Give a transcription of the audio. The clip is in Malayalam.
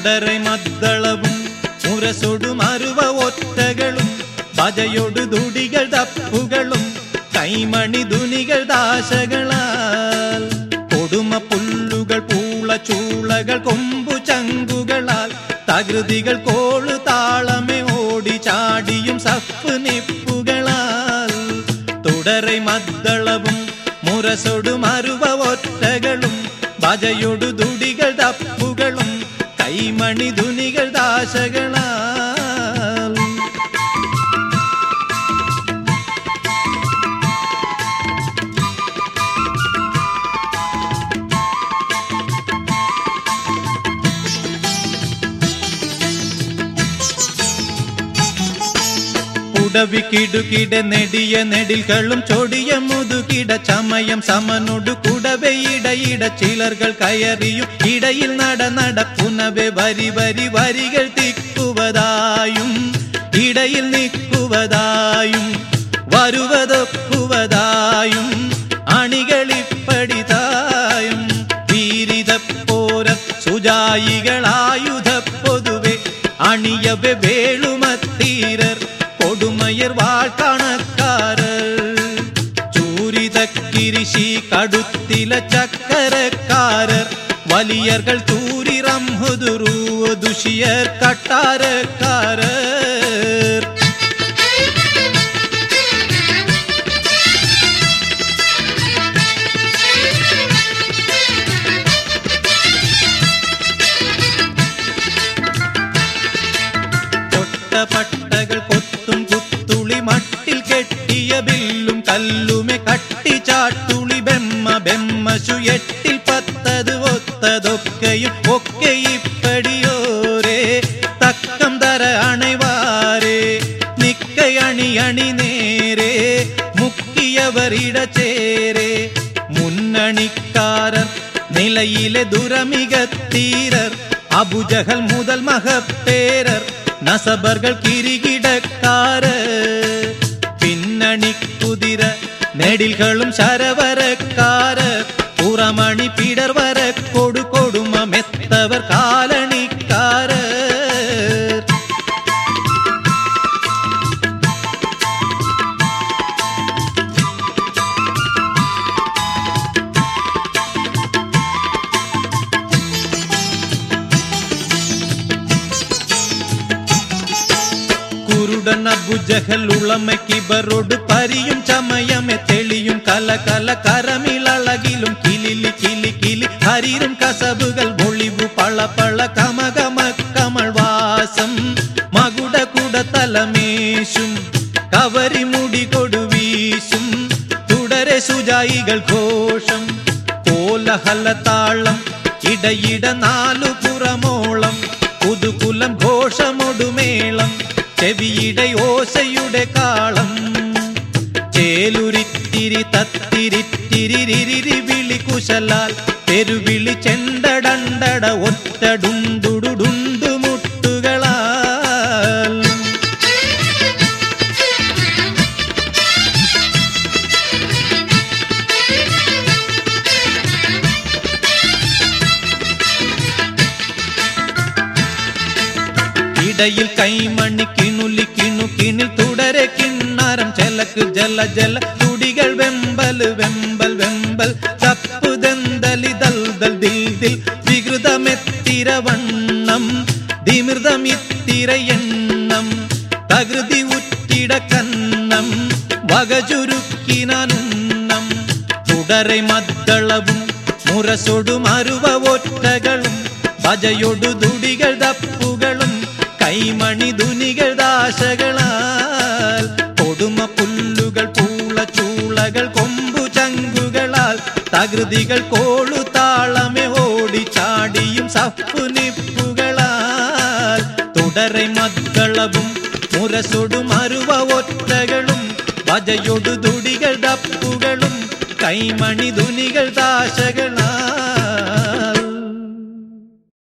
തുടரை മദ്ദളവും മുരസൊടു മറുവ ഒറ്റകളും ഭജയൊടു തുടികൾ തപ്പുകളും കൈമണി ധുനികൾ ദാശകളാൽ കൊടുമ പുല്ലുകൾ പൂള ചൂളകൾ കൊമ്പു ചങ്കുകളാൽ തകൃതികൾ കോളു താളമേ ഓടി ചാടിയും സഫ് നിപ്പുകളാൽ തുടரை മദ്ദളവും മുരസൊടു മറുവ ഒറ്റകളും ഭജയൊടു തുടികൾ തപ്പുകളും കൈമണി ധുനികൾ ദാശകളാൽ കിടുകിട നെടിയ നെടിൽകളും ചൊടിയ മുതുകിട ചമയം സമനൊടു കുടവെയിടയിട ചിലർകൾ കയറിയും ഇടയിൽ നടപ്പുനവെ വരി വരി വരികൾ തിക്കുവതായും ഇടയിൽ നിൽക്കുവതായും വരുവതൊക്കുവതായും അണികളിപ്പടിതായും വീരിതപ്പോര സുജായികളായുധ പൊതുവെ അണിയവെ വേളുമത്തീരർ കൊടുമയർ വാൾക്കണക്കാരർ ചൂരിതക്കിരിശി കടുത്തില ചക്കരക്കാരർ വലിയർകൾ തൂരിറം ഹുദുറു ദുഷിയർ കട്ടാരക്കാരർ പട്ടകൾ കൊത്തും കുത്തുളി മട്ടിൽ കെട്ടിയ ബില്ലും കല്ലുമെ കട്ടിച്ചാട്ടുളി ബെമ്മശു എട്ടിൽ പത്തത് ഒത്തതൊക്കെയും ഒക്കെ ഇപ്പടിയോരേ തക്കം തര അണൈവാരേ നിക്കയണി അണി നേരേ മുക്കിയവരിട ചേരേ മുന്നണിക്കാരർ നിലയിലെ ദുരമികത്തീരർ അബുജഹൽ മുതൽ മഹപ്പേരർ നസബർകൾ കിരികിടക്കാരർ പിന്നണി കുതിര നെടിൽകളും ശരവരക്കാരർ പുറമണി പിടർ വര കൊടുമ മെത്തവർ കാലണിക്കാരർ അബുജഹൽ ഉളമക്കിബറോട് പരിയും ചമയമെ തെളിയും കല കല കരമിളകിലും കിലിലി കിലി കിലി ഹരിരും കസബുകൾ ഒളിവു പള പള കമകമ കമൾ വാസം മകുട കുട തലമേശും കവരിമുടി കൊടുവീശും തുടരെ സുജായികൾ ഘോഷം കോലഹല താളം ഇടയിട നാലു പുറമോളം പുതുകുലം ഘോഷമൊടുമേളം ചെവിയിടെ ഓശയുടെ കാളം ചേലുരിത്തിരി തത്തിരിത്തിരി വിളി കുശലാൽ തെരുവിളി ചെണ്ടടണ്ടട ഒറ്റടുണ്ടുടുണ്ടു മുട്ടുകളാൽ ഇടയിൽ കൈമണി കിണുലി കിണിൽ തുടരെ കിണ്ണാരം ചെലക്ക് ജല ജല തുടികൾ വെമ്പൽ വെമ്പൽ വെമ്പൽ തപ്പുതെന്തലി ദൽ ദൽ ദിൽ ദിൽ വികൃതമെത്തിരവണ്ണം ദിമൃതമിത്തിര എണ്ണം തകൃതി ഉറ്റിട കന്നം വകചുരുക്കിനുന്നം തുടരെ മദ്ദളവും മുരസൊടു മറുവ ഒറ്റകളും ഭജയൊടു തുടികൾ തപ്പുകളും കൈമണി ധുനികൾ ദാശകളാൽ കൊടുമ പുല്ലുകൾ പൂള ചൂളകൾ കൊമ്പു ചങ്കുകളാൽ തകൃതികൾ കോളു താളമേ ഓടി ചാടിയും സഫു നിപ്പുകളാൽ തുടരെ മദ്ദളവും മുരസൊടു മറുവ ഒറ്റകളും ഭജയൊടു തുടികൾ തപ്പുകളും കൈമണി ധുനികൾ ദാശകളാൽ